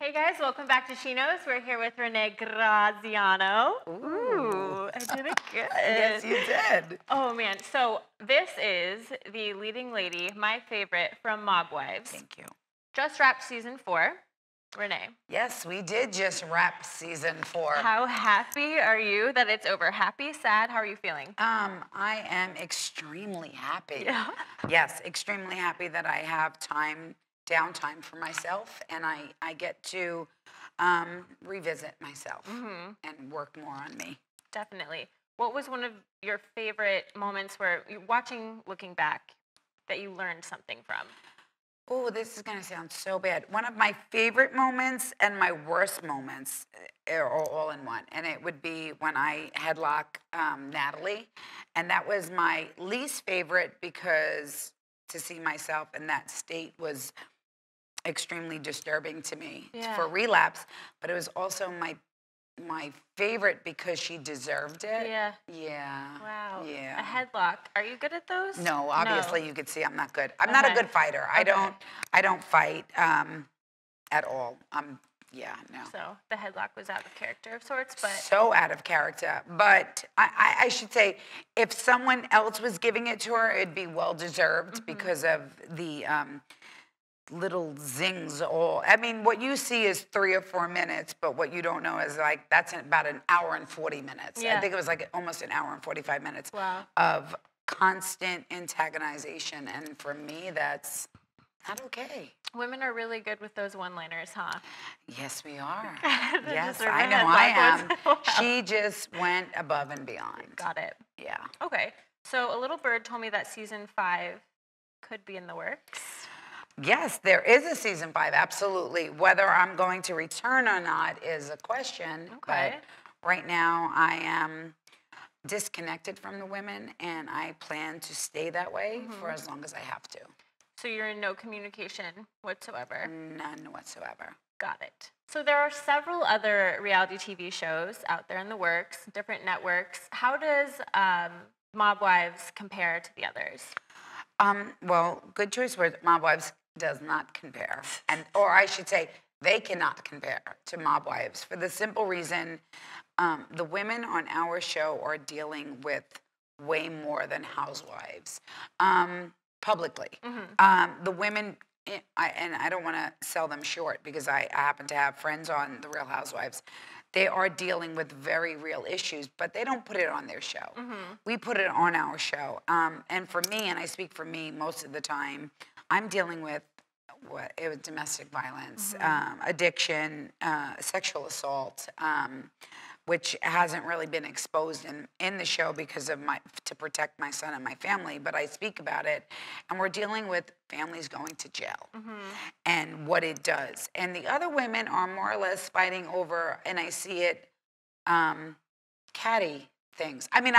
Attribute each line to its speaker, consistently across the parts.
Speaker 1: Hey guys, welcome back to She Knows. We're here with Renee Graziano.
Speaker 2: Ooh.
Speaker 1: Ooh, I did it
Speaker 2: Yes,
Speaker 1: good.
Speaker 2: you did.
Speaker 1: Oh man, so this is the leading lady, my favorite from Mob Wives.
Speaker 2: Thank you.
Speaker 1: Just wrapped season 4. Renee,
Speaker 2: Yes, we did just wrap season 4.
Speaker 1: how happy are you that it's over? Happy, sad? How are you feeling?
Speaker 2: I am extremely happy.
Speaker 1: Yeah.
Speaker 2: Yes, extremely happy that I have downtime for myself, and I get to revisit myself and work more on me.
Speaker 1: Definitely. What was one of your favorite moments where you looking back, that you learned something from?
Speaker 2: Oh, this is going to sound so bad. One of my favorite moments and my worst moments are all in one. And it would be when I headlock Natalie. And that was my least favorite because to see myself in that state was extremely disturbing to me for relapse. But it was also my favorite because she deserved it.
Speaker 1: Yeah.
Speaker 2: Yeah.
Speaker 1: Wow.
Speaker 2: Yeah.
Speaker 1: A headlock. Are you good at those?
Speaker 2: No, obviously you could see I'm not good. I'm not a
Speaker 1: Okay.
Speaker 2: good fighter. I don't fight at all. No.
Speaker 1: So the headlock was out of character of sorts, but
Speaker 2: So out of character. But I should say, if someone else was giving it to her, it'd be well deserved because of the little zings. I mean, what you see is 3 or 4 minutes, but what you don't know is like that's about an hour and 40 minutes.
Speaker 1: Yeah.
Speaker 2: I think it was like almost an hour and 45 minutes
Speaker 1: Wow.
Speaker 2: of constant antagonization, and for me, that's not okay.
Speaker 1: Women are really good with those one-liners, huh?
Speaker 2: Yes, we are.
Speaker 1: That
Speaker 2: Yes,
Speaker 1: deserve a
Speaker 2: I know I am.
Speaker 1: headlock was- Wow.
Speaker 2: She just went above and beyond.
Speaker 1: Got it.
Speaker 2: Yeah.
Speaker 1: Okay. So a little bird told me that season 5 could be in the works.
Speaker 2: Yes, there is a season 5, absolutely. Whether I'm going to return or not is a question.
Speaker 1: Okay.
Speaker 2: But right now, I am disconnected from the women, and I plan to stay that way for as long as I have to.
Speaker 1: So you're in no communication whatsoever.
Speaker 2: None whatsoever.
Speaker 1: Got it. So there are several other reality TV shows out there in the works, different networks. How does Mob Wives compare to the others?
Speaker 2: Well, good choice words. Mob Wives does not compare, or I should say, they cannot compare to Mob Wives for the simple reason the women on our show are dealing with way more than housewives publicly. The women, and I don't want to sell them short because I happen to have friends on The Real Housewives. They are dealing with very real issues, but they don't put it on their show. We put it on our show. And for me, and I speak for me most of the time, I'm dealing with domestic violence, addiction, sexual assault, which hasn't really been exposed in the show because of to protect my son and my family, but I speak about it, and we're dealing with families going to jail and what it does. And the other women are more or less fighting over, and I see it, catty things. I mean,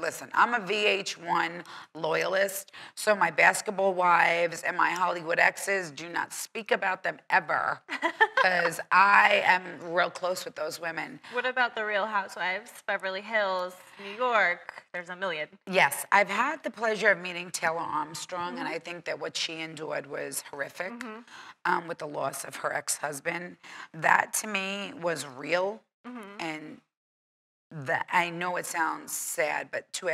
Speaker 2: listen, I'm a VH1 loyalist, so my basketball wives and my Hollywood exes, do not speak about them ever, because I am real close with those women.
Speaker 1: What about The Real Housewives? Beverly Hills, New York, there's a million.
Speaker 2: Yes, I've had the pleasure of meeting Taylor Armstrong, and I think that what she endured was horrific with the loss of her ex-husband. That, to me, was real, and that I know it sounds sad, but to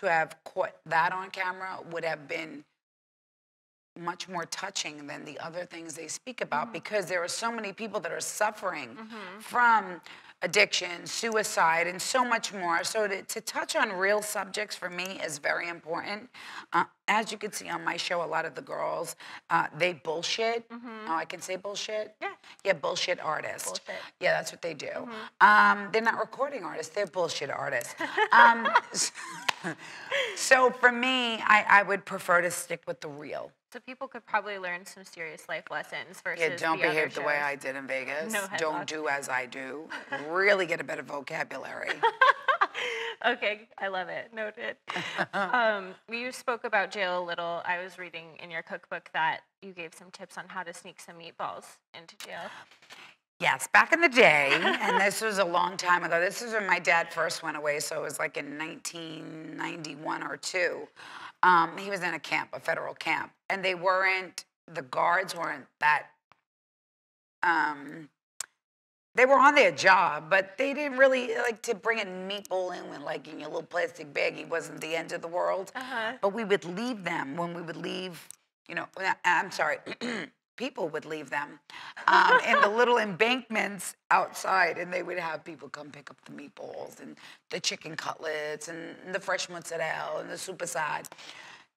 Speaker 2: have caught that on camera would have been much more touching than the other things they speak about, because there are so many people that are suffering from addiction, suicide, and so much more. So to touch on real subjects for me is very important. As you can see on my show, a lot of the girls, they bullshit. Oh, I can say bullshit?
Speaker 1: Yeah.
Speaker 2: Yeah, bullshit artists.
Speaker 1: Bullshit.
Speaker 2: Yeah, that's what they do. They're not recording artists, they're bullshit artists. So for me, I would prefer to stick with the real.
Speaker 1: So people could probably learn some serious life lessons versus
Speaker 2: Yeah, don't
Speaker 1: the other
Speaker 2: behave the way
Speaker 1: shows.
Speaker 2: I did in Vegas.
Speaker 1: No headlock.
Speaker 2: Don't do as I do. Really get a better vocabulary.
Speaker 1: Okay, I love it. Noted. You spoke about jail a little. I was reading in your cookbook that you gave some tips on how to sneak some meatballs into jail.
Speaker 2: Yes, back in the day, and this was a long time ago. This is when my dad first went away, so it was like in 1991 or 2. He was in a camp, a federal camp, and the guards weren't that they were on their job, but they didn't really like to bring a meatball in with like in your little plastic baggie wasn't the end of the world. But we would leave them when we would leave, I'm sorry, people would leave them in the little embankments outside, and they would have people come pick up the meatballs and the chicken cutlets and the fresh mozzarella and the superside.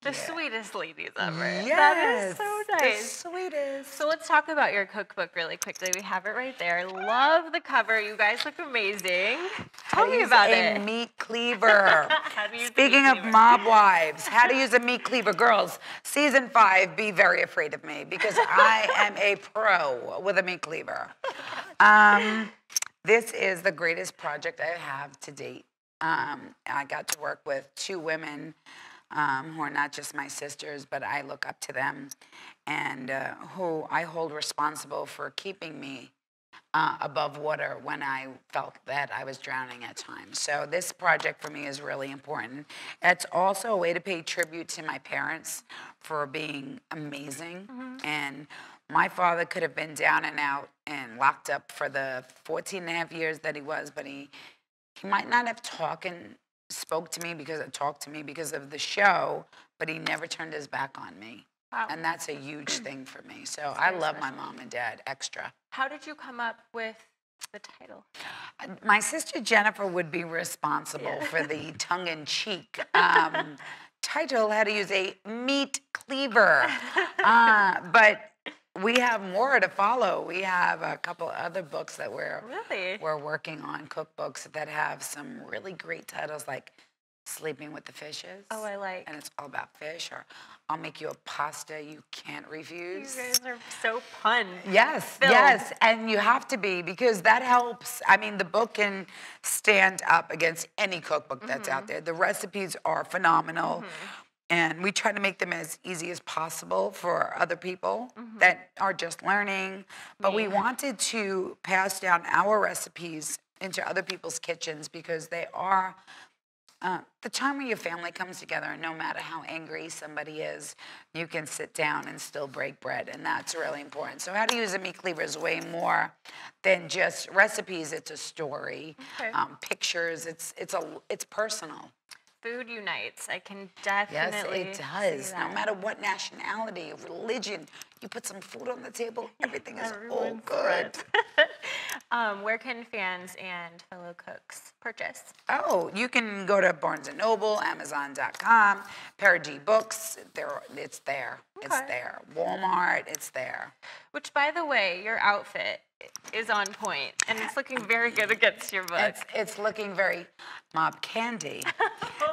Speaker 1: The sweetest ladies ever.
Speaker 2: Yes,
Speaker 1: That is so nice.
Speaker 2: the sweetest.
Speaker 1: So let's talk about your cookbook really quickly. We have it right there. Love the cover. You guys look amazing. Tell me about it.
Speaker 2: A meat cleaver.
Speaker 1: How do you use a
Speaker 2: Speaking
Speaker 1: meat
Speaker 2: of
Speaker 1: cleaver?
Speaker 2: Mob Wives, how to use a meat cleaver. Girls, season 5, be very afraid of me because I am a pro with a meat cleaver. This is the greatest project I have to date. I got to work with 2 women who are not just my sisters, but I look up to them, and who I hold responsible for keeping me above water when I felt that I was drowning at times. So this project for me is really important. It's also a way to pay tribute to my parents for being amazing. And my father could have been down and out and locked up for the 14 and a half years that he was, but he might not have talked to me because of the show, but he never turned his back on me.
Speaker 1: Wow.
Speaker 2: And that's a huge thing for me. So I love my mom and dad extra.
Speaker 1: How did you come up with the title?
Speaker 2: My sister Jennifer would be responsible for the tongue-in-cheek title, how to use a meat cleaver. But we have more to follow. We have a couple other books that we're working on, cookbooks that have some really great titles like Sleeping with the Fishes.
Speaker 1: Oh, I like.
Speaker 2: And it's all about fish. Or I'll make you a pasta you can't refuse.
Speaker 1: You guys are so pun.
Speaker 2: Yes, yes, and you have to be because that helps. I mean, the book can stand up against any cookbook that's out there. The recipes are phenomenal. And we try to make them as easy as possible for other people that are just learning. But we wanted to pass down our recipes into other people's kitchens because they are the time where your family comes together, and no matter how angry somebody is, you can sit down and still break bread, and that's really important. So how to use a meat cleaver is way more than just recipes. It's a story, pictures. It's personal.
Speaker 1: Food unites. I can definitely
Speaker 2: Yes, it does.
Speaker 1: see that.
Speaker 2: No matter what nationality, religion, you put some food on the table, everything is all
Speaker 1: Everyone's
Speaker 2: good.
Speaker 1: Where can fans and fellow cooks purchase?
Speaker 2: Oh, you can go to Barnes & Noble, Amazon.com, Paragy Books. It's there. It's
Speaker 1: Okay.
Speaker 2: there. Walmart, it's there.
Speaker 1: Which, by the way, your outfit is on point, and it's looking very good against your book.
Speaker 2: It's looking very Mob Candy.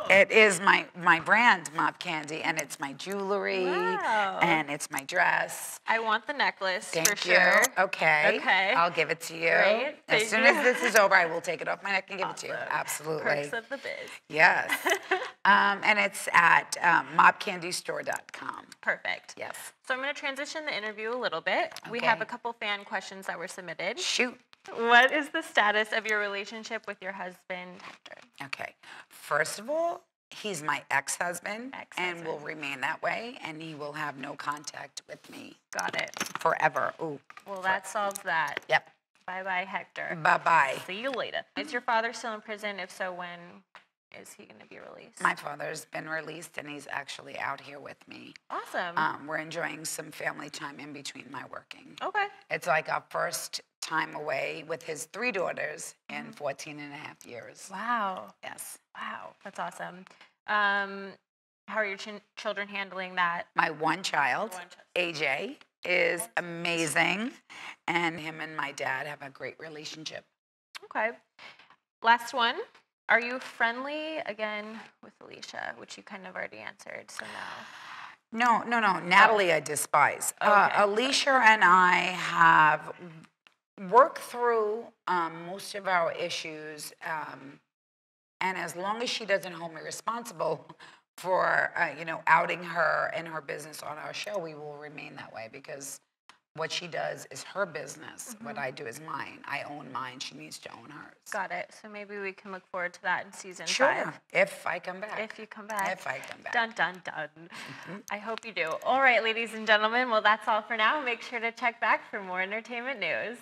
Speaker 2: It is my brand, Mob Candy, and it's my jewelry, and it's my dress.
Speaker 1: I want the necklace for
Speaker 2: Thank you.
Speaker 1: sure.
Speaker 2: Okay.
Speaker 1: Okay.
Speaker 2: I'll give it to you.
Speaker 1: Great.
Speaker 2: As
Speaker 1: Thank
Speaker 2: soon
Speaker 1: you.
Speaker 2: as this is over, I will take it off my neck and give it to you.
Speaker 1: Awesome.
Speaker 2: Absolutely.
Speaker 1: Perks of the biz.
Speaker 2: Yes. And it's at mobcandystore.com.
Speaker 1: Perfect.
Speaker 2: Yes.
Speaker 1: So I'm going to transition the interview a little bit. We
Speaker 2: Okay.
Speaker 1: have a couple fan questions that were submitted.
Speaker 2: Shoot.
Speaker 1: What is the status of your relationship with your husband, Hector?
Speaker 2: Okay. First of all, he's my ex-husband and
Speaker 1: Ex-husband.
Speaker 2: will remain that way, and he will have no contact with me
Speaker 1: Got it.
Speaker 2: forever. Ooh.
Speaker 1: Well, that solves that.
Speaker 2: Yep.
Speaker 1: Bye-bye, Hector.
Speaker 2: Bye-bye.
Speaker 1: See you later. Is your father still in prison? If so, when is he going to be released?
Speaker 2: My father's been released, and he's actually out here with me.
Speaker 1: Awesome.
Speaker 2: We're enjoying some family time in between my working.
Speaker 1: Okay.
Speaker 2: It's like our first time away with his 3 daughters in 14 and a half years.
Speaker 1: Wow.
Speaker 2: Yes.
Speaker 1: Wow. That's awesome. How are your children handling that?
Speaker 2: My one child,
Speaker 1: One child.
Speaker 2: AJ, is amazing, and him and my dad have a great relationship.
Speaker 1: Okay. Last one. Are you friendly again with Alicia, which you kind of already answered, so no.
Speaker 2: No. Natalie, I despise.
Speaker 1: Okay.
Speaker 2: Alicia and I have worked through most of our issues, and as long as she doesn't hold me responsible for outing her and her business on our show, we will remain that way because what she does is her business. What I do is mine. I own mine. She needs to own hers.
Speaker 1: Got it. So maybe we can look forward to that in season 5.
Speaker 2: Sure, if I come back.
Speaker 1: If you come back.
Speaker 2: If I come back.
Speaker 1: Dun, dun, dun. I hope you do. All right, ladies and gentlemen. Well, that's all for now. Make sure to check back for more entertainment news.